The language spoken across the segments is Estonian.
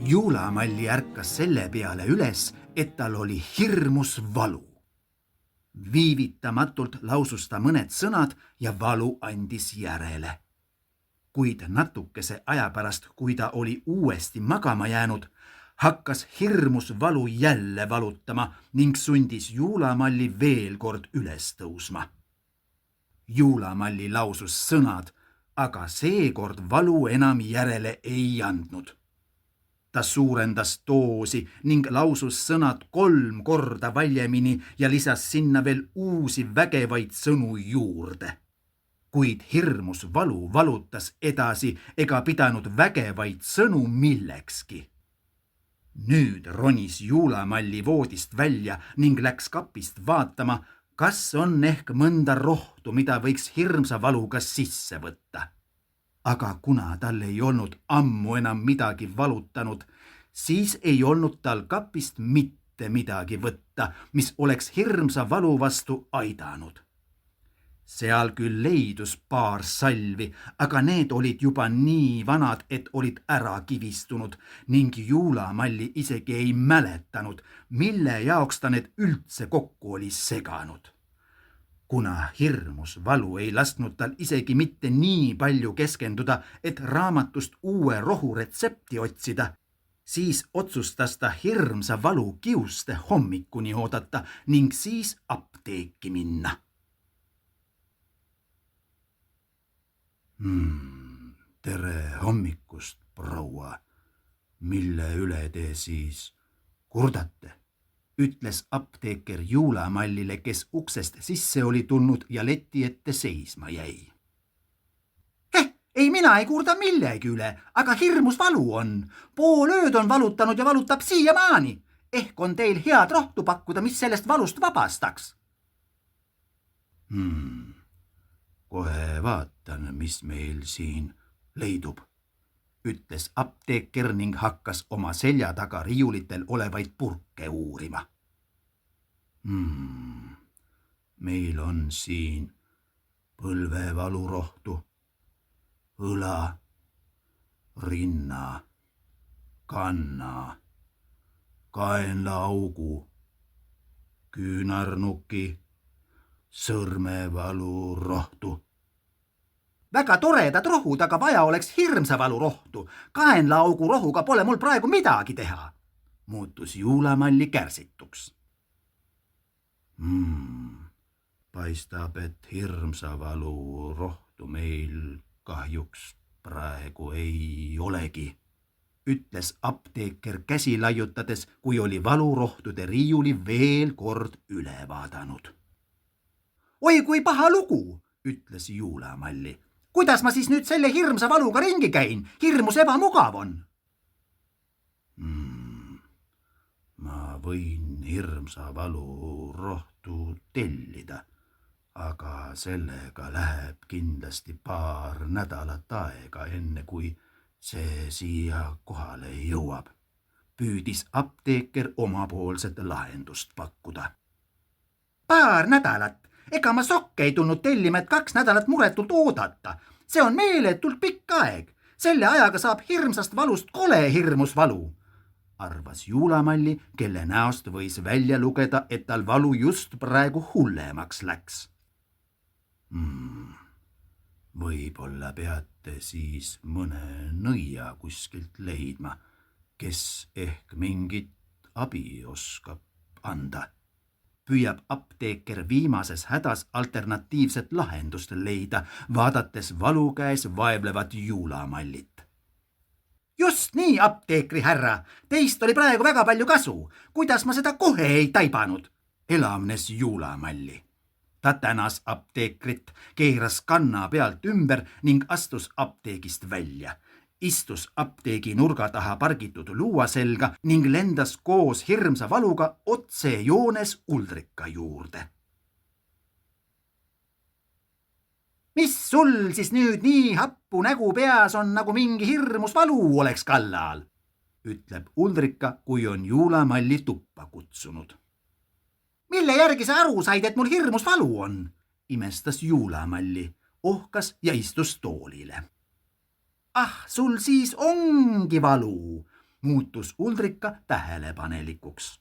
Juulamalli ärkas selle peale üles, et tal oli hirmus valu. Viivitamatult lausus ta mõned sõnad ja valu andis järele. Kuid natukese aja pärast, kui ta oli uuesti magama jäänud, hakkas hirmus valu jälle valutama ning sundis Juulamalli veel kord üles tõusma. Juulamalli lausus sõnad, aga seekord valu enam järele ei andnud. Ta suurendas doosi ning lausus sõnad 3 korda valjemini ja lisas sinna veel uusi vägevaid sõnu juurde. Kuid hirmus valu valutas edasi ega pidanud vägevaid sõnu millekski. Nüüd ronis Juulamalli voodist välja ning läks kapist vaatama, kas on ehk mõnda rohtu, mida võiks hirmsa valuga sisse võtta. Aga kuna tal ei olnud ammu enam midagi valutanud, siis ei olnud tal kapist mitte midagi võtta, mis oleks hirmsa valu vastu aidanud. Seal küll leidus paar salvi, aga need olid juba nii vanad, et olid ära kivistunud ning Juulamalli isegi ei mäletanud, mille jaoks ta need üldse kokku oli seganud. Kuna hirmus valu ei lasknud tal isegi mitte nii palju keskenduda, et raamatust uue rohu retsepti otsida, siis otsustas ta hirmsa valu kiuste hommikuni oodata ning siis apteeki minna. Tere hommikust, proua. Mille üle te siis kurdate? Ütles apteeker Juulamallile, kes uksest sisse oli tulnud ja leti ette seisma jäi. Ei, mina ei kurda millegi üle, aga hirmus valu on. Pool ööd on valutanud ja valutab siiamaani. Ehk on teil head rohtu pakkuda, mis sellest valust vabastaks? Kohe vaatan, mis meil siin leidub, ütles apteeker ning hakkas oma selja taga riiulitel olevaid purke uurima. Meil on siin põlvevalurohtu, õla, rinna, kanna, kaenlaaugu, küünarnuki, sõrmevalurohtu. Väga toredad rohud, aga vaja oleks hirmsa valurohtu. Kaenlaaugu rohuga pole mul praegu midagi teha. Muutus Juulamalli kärsituks. Paistab, et hirmsa valurohtu meil kahjuks praegu ei olegi, ütles apteeker käsi laiutades, kui oli valurohtude riiuli veel kord üle vaadanud. Oi, kui paha lugu, ütles Juulamalli. Kuidas ma siis nüüd selle hirmsa valuga ringi käin? Hirmus ebamugav on. Ma võin hirmsa valurohtu tellida, aga sellega läheb kindlasti paar nädalat aega, enne kui see siia kohale jõuab. Püüdis apteeker omapoolset lahendust pakkuda. Paar nädalat? Ega ma sokke ei tulnud tellima, et 2 nädalat muretult oodata. See on meeletult pikk aeg. Selle ajaga saab hirmsast valust kole hirmus valu, arvas Juulamalli, kelle näost võis välja lugeda, et tal valu just praegu hullemaks läks. Võib-olla peate siis mõne nõia kuskilt leidma, kes ehk mingit abi oskab anda. Püüab apteeker viimases hädas alternatiivset lahendust leida, vaadates valu käes vaevlevat Juulamallit. Just nii, apteekri härra, teist oli praegu väga palju kasu. Kuidas ma seda kohe ei taibanud? Elavnes Juulamalli. Ta tänas apteekrit, keeras kanna pealt ümber ning astus apteegist välja. Istus apteegi nurga taha pargitud luua selga ning lendas koos hirmsa valuga otse joones Uldrika juurde. Mis sul siis nüüd nii happu nägu peas on, nagu mingi hirmus valu oleks kallal, ütleb Uldrika, kui on Juulamalli tuppa kutsunud. Mille järgi sa aru said, et mul hirmus valu on? Imestas Juulamalli, ohkas ja istus toolile. Ah, sul siis ongi valu. muutus Ulrika tähelepanelikuks.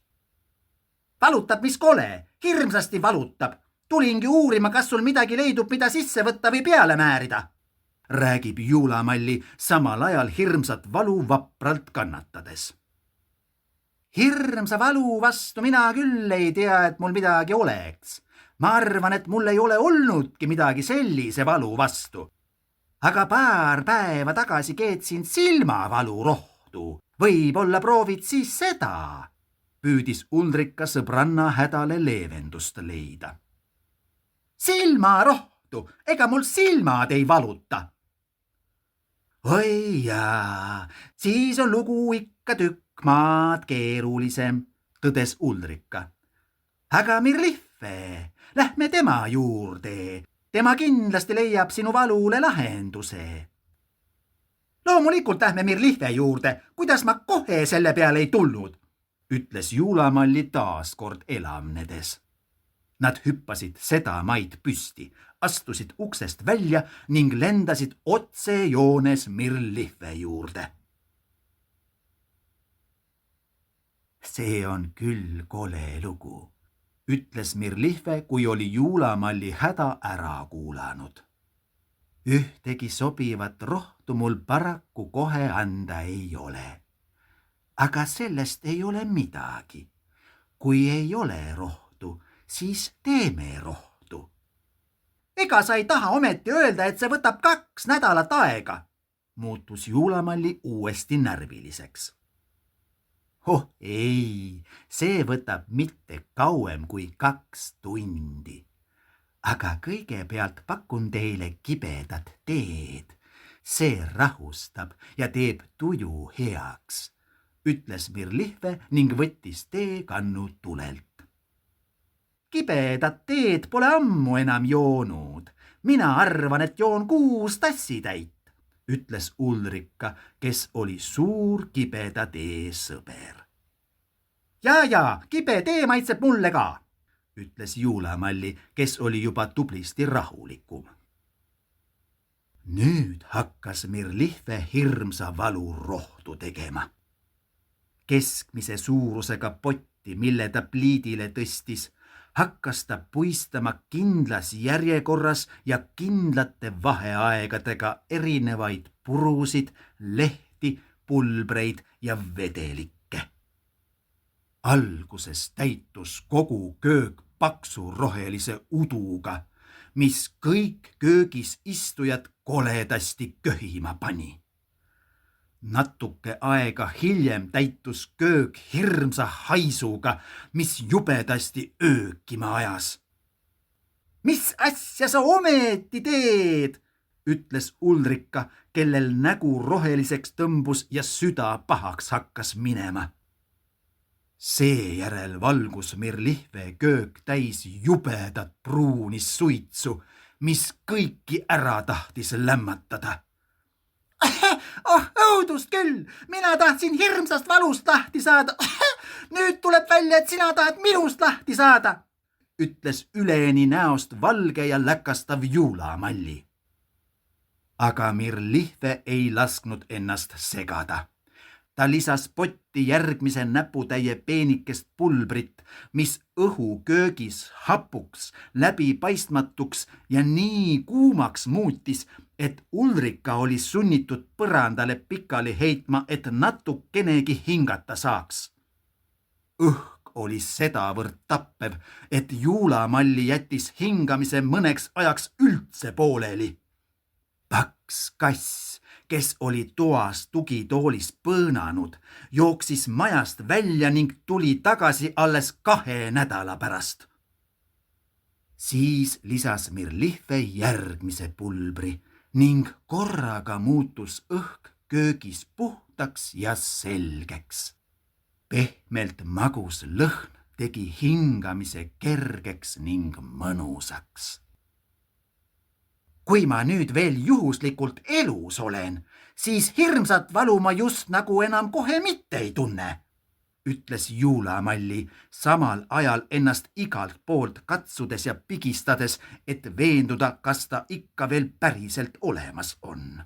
Valutab, mis kole, hirmsasti valutab. Tulingi uurima, kas sul midagi leidub, mida sisse võtta või peale määrida, räägib Juulamalli samal ajal hirmsat valu vapralt kannatades. Hirmsa valu vastu mina küll ei tea, et mul midagi oleks. Ma arvan, et mul ei ole olnudki midagi sellise valu vastu. Aga paar päeva tagasi keetsin silmavalu rohtu. Võib-olla proovid siis seda, püüdis Ulrika sõbranna hädale leevendust leida. Silmarohtu, ega mul silmad ei valuta. Oi jaa, siis on lugu ikka tükk maad keerulisem, tõdes Ulrika. Aga Mirliffe, lähme tema juurde. Tema kindlasti leiab sinu valule lahenduse. Loomulikult lähme Mirliffe juurde, kuidas ma kohe selle peale ei tulnud, ütles Juulamalli taas kord elavnedes. Nad hüppasid sedamaid püsti, astusid uksest välja ning lendasid otse joones Mirliffe juurde. See on küll kole lugu, ütles Mirliffe, kui oli Juulamalli häda ära kuulanud. Ühtegi sobivat rohtu mul paraku kohe anda ei ole. Aga sellest ei ole midagi. Kui ei ole rohtu, siis teeme rohtu. Ega sa ei taha ometi öelda, et see võtab 2 nädalat aega, muutus Juulamalli uuesti närviliseks. Oh ei, see võtab mitte kauem kui 2 tundi. Aga kõigepealt pakun teile kibedat teed. See rahustab ja teeb tuju heaks, ütles Mirliffe ning võttis teekannu tulelt. Kibedat teed pole ammu enam joonud. Mina arvan, et joon 6 tassitäit, ütles Ulrika, kes oli suur kibeda tee sõber. Ja, kibe tee maitseb mulle ka, ütles Juulamalli, kes oli juba tublisti rahulikum. Nüüd hakkas Mirliffe hirmsa valu rohtu tegema. Keskmise suurusega potti, mille ta pliidile tõstis, hakkas ta puistama kindlas järjekorras ja kindlate vaheaegadega erinevaid purusid, lehti, pulbreid ja vedelikke. Alguses täitus kogu köök paksu rohelise uduga, mis kõik köögis istujad koledasti köhima pani. Natuke aega hiljem täitus köök hirmsa haisuga, mis jubedasti öökima ajas. Mis asja sa ometi teed, ütles Ulrika, kellel nägu roheliseks tõmbus ja süda pahaks hakkas minema. Seejärel valgus Mirliffe köök täis jubedat pruuni suitsu, mis kõiki ära tahtis lämmatada. Oh, õudust küll, mina tahtsin hirmsast valust lahti saada. Nüüd tuleb välja, et sina tahad minust lahti saada, ütles üleni näost valge ja läkastav Juulamalli. Aga Mirliffe ei lasknud ennast segada. Ta lisas potti järgmise näputäie peenikest pulbrit, mis õhu köögis hapuks, läbipaistmatuks ja nii kuumaks muutis, et Ulrika oli sunnitud põrandale pikali heitma, et natukenegi hingata saaks. Õhk oli sedavõrd tappev, et Juulamalli jättis hingamise mõneks ajaks üldse pooleli. Paks kass, kes oli toas tugitoolis põõnanud, jooksis majast välja ning tuli tagasi alles 2 nädala pärast. Siis lisas Mirliffe järgmise pulbri ning korraga muutus õhk köögis puhtaks ja selgeks. Pehmelt magus lõhn tegi hingamise kergeks ning mõnusaks. Kui ma nüüd veel juhuslikult elus olen, siis hirmsat valu ma just nagu enam kohe mitte ei tunne, ütles Juulamalli, samal ajal ennast igalt poolt katsudes ja pigistades, et veenduda, kas ta ikka veel päriselt olemas on.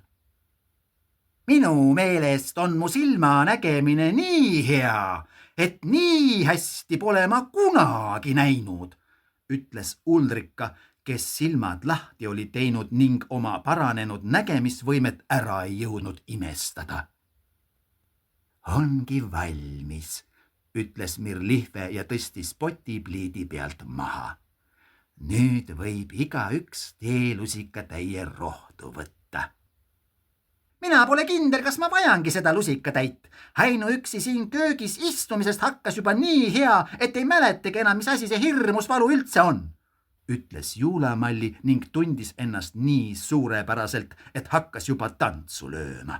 Minu meelest on mu silmanägemine nii hea, et nii hästi pole ma kunagi näinud, ütles Ulrika, kes silmad lahti oli teinud ning oma paranenud nägemisvõimet ära ei jõudnud imestada. Ongi valmis, ütles Mirlife ja tõstis poti pliidi pealt maha. Nüüd võib igaüks teelusikatäie rohtu võtta. Mina pole kindel, kas ma vajangi seda lusikatäit. Ainuüksi siin köögis istumisest hakkas juba nii hea, et ei mäletagi enam, mis asi see hirmus valu üldse on, ütles Juulamalli ning tundis ennast nii suurepäraselt, et hakkas juba tantsu lööma.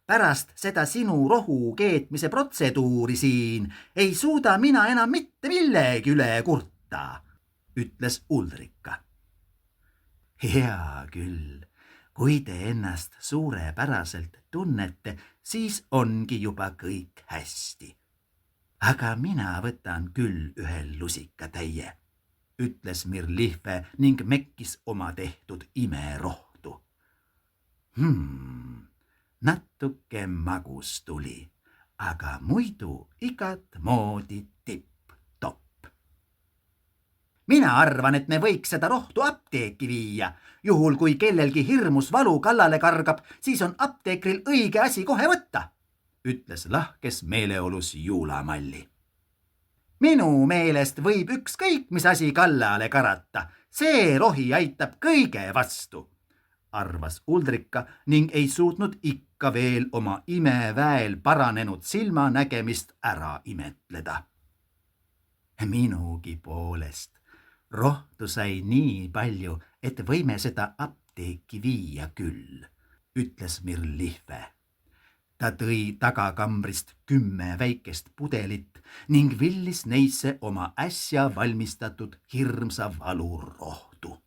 Pärast seda sinu rohu keetmise protseduuri siin ei suuda mina enam mitte millegi üle kurta, ütles Ulrika. Hea küll. Kui te ennast suurepäraselt tunnete, siis ongi juba kõik hästi. Aga mina võtan küll ühe lusikatäie, ütles Mirlife ning mekkis oma tehtud imerohtu. Natuke magus tuli, aga muidu igat moodi tipp-topp. Mina arvan, et me võiks seda rohtu apteeki viia. Juhul, kui kellelgi hirmus valu kallale kargab, siis on apteekril õige asi kohe võtta, ütles lahkes meeleolus Juulamalli. Minu meelest võib ükskõik, mis asi kallale karata. See rohi aitab kõige vastu, arvas Ulrika ning ei suutnud ikka veel oma imeväel paranenud silmanägemist ära imetleda. Minugi poolest. Rohtu sai nii palju, et võime seda apteeki viia küll, ütles Mirlife. Ta tõi tagakambrist 10 väikest pudelit ning villis neisse oma äsja valmistatud hirmsa valurohtu.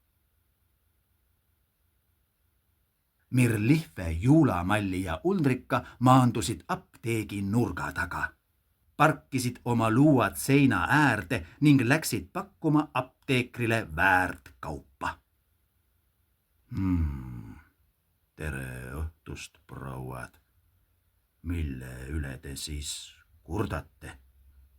Mirlife, Juulamalli ja Ulrika maandusid apteegi nurga taga. Parkisid oma luuad seina äärde ning läksid pakkuma apteekrile väärt kaupa. Tere õhtust, prouad. Mille üle te siis kurdate,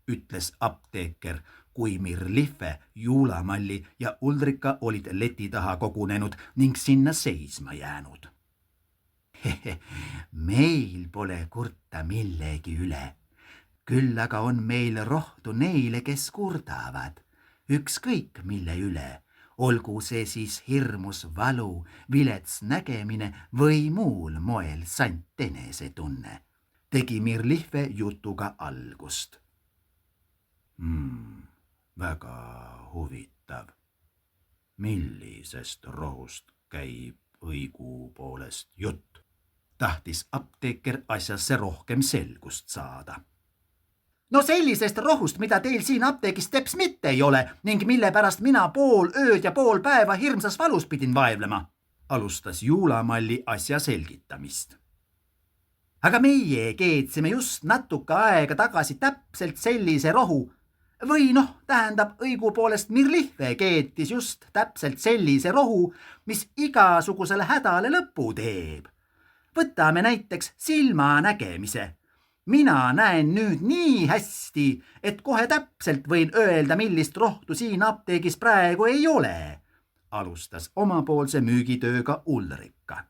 ütles apteeker, kui Mirlife, Juulamalli ja Ulrika olid leti taha kogunenud ning sinna seisma jäänud. Meil pole kurta millegi üle. Küll aga on meil rohtu neile, kes kurdavad, ükskõik mille üle, olgu see siis hirmus valu, vilets nägemine või muul moel sant enesetunne, tegi Mirlife jutuga algust. Väga huvitav. Millisest rohust käib õigupoolest jutt? Tahtis apteeker asjasse rohkem selgust saada. No sellisest rohust, mida teil siin apteegis teps mitte ei ole ning mille pärast mina pool ööd ja pool päeva hirmsas valus pidin vaevlema, alustas Juulamalli asja selgitamist. Aga meie keetsime just natuke aega tagasi täpselt sellise rohu. Või tähendab õigupoolest Mirlife keetis just täpselt sellise rohu, mis igasugusele hädale lõpu teeb. Võtame näiteks silmanägemise. Mina näen nüüd nii hästi, et kohe täpselt võin öelda, millist rohtu siin apteegis praegu ei ole, alustas omapoolse müügitööga Ulrika.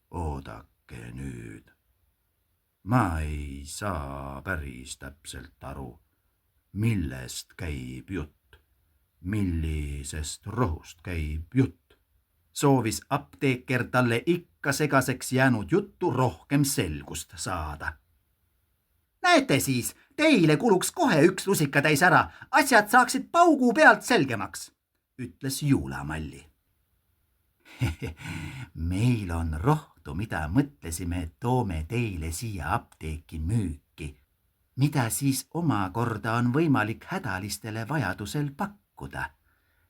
Oodake nüüd. Ma ei saa päris täpselt aru, millest käib jutt, millisest rohust käib jutt. Soovis apteeker talle ikka segaseks jäänud juttu rohkem selgust saada. Näete siis, teile kuluks kohe üks lusikatäis ära, asjad saaksid paugu pealt selgemaks, ütles Juulamalli. Meil on rohtu, mida mõtlesime, et toome teile siia apteeki müüki, mida siis omakorda on võimalik hädalistele vajadusel pakkuda,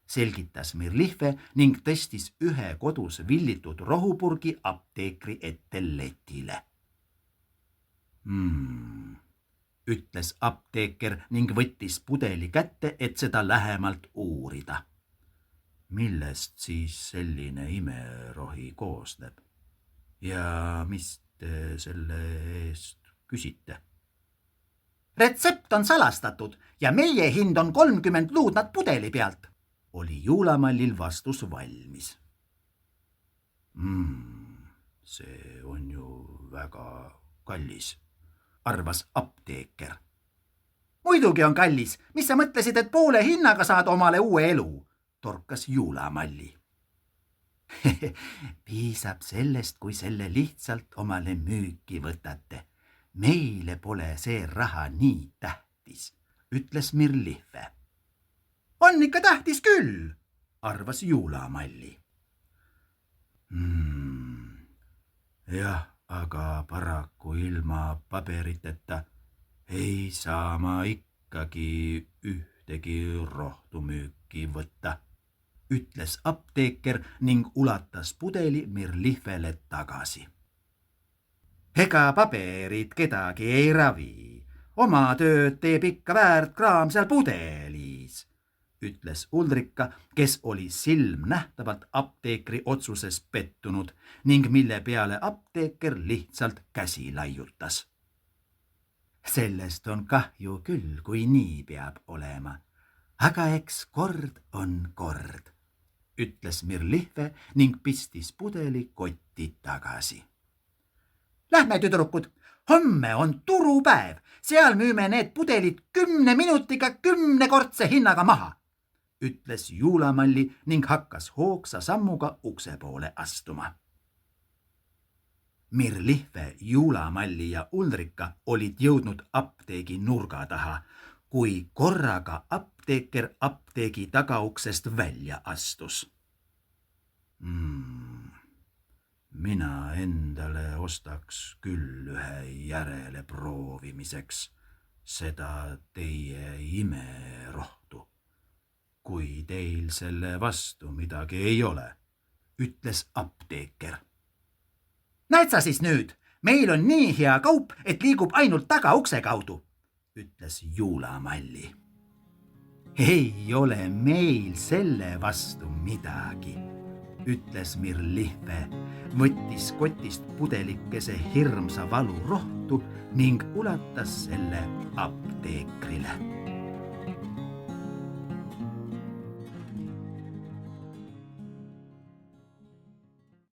selgitas Mirlife ning tõstis ühe kodus villitud rohupurgi apteekri ette letile. Ütles apteeker ning võttis pudeli kätte, et seda lähemalt uurida. millest siis selline imerohi koosneb ja mis te selle eest küsite? Retsept on salastatud ja meie hind on 30 luudnat pudeli pealt, oli Juulamallil vastus valmis. See on ju väga kallis, arvas apteeker. Muidugi on kallis, mis sa mõtlesid, et poole hinnaga saad omale uue elu, torkas Juulamalli. Piisab sellest, kui selle lihtsalt omale müüki võtate. Meile pole see raha nii tähtis, ütles Mirlife. On ikka tähtis küll, arvas Juulamalli. Jah, aga paraku ilma paberiteta ei saa ma ikkagi ühtegi rohtu müüki võtta, ütles apteeker ning ulatas pudeli Mirlifele tagasi. Ega paberid kedagi ei ravi, oma tööd teeb ikka väärt kraam seal pudelis, ütles Ulrika, kes oli silmnähtavalt apteekri otsuses pettunud ning mille peale apteeker lihtsalt käsi laiutas. Sellest on kahju küll, kui nii peab olema, aga eks kord on kord, ütles Mirlife ning pistis pudeli kotti tagasi. Lähme, tüdrukud, homme on turupäev, seal müüme need pudelid 10 minutiga 10-kordse hinnaga maha, ütles Juulamalli ning hakkas hoogsa sammuga ukse poole astuma. Mirlife, Juulamalli ja Ulrika olid jõudnud apteegi nurga taha, kui korraga apteeker apteegi tagauksest välja astus. Mina endale ostaks küll ühe järele proovimiseks seda teie imerohtu, kui teil selle vastu midagi ei ole, ütles apteeker. Näed sa siis nüüd, meil on nii hea kaup, et liigub ainult tagaukse kaudu, ütles Juulamalli. Ei ole meil selle vastu midagi, ütles Mirlife, võttis kotist pudelikese hirmsa valurohtu ning ulatas selle apteekrile.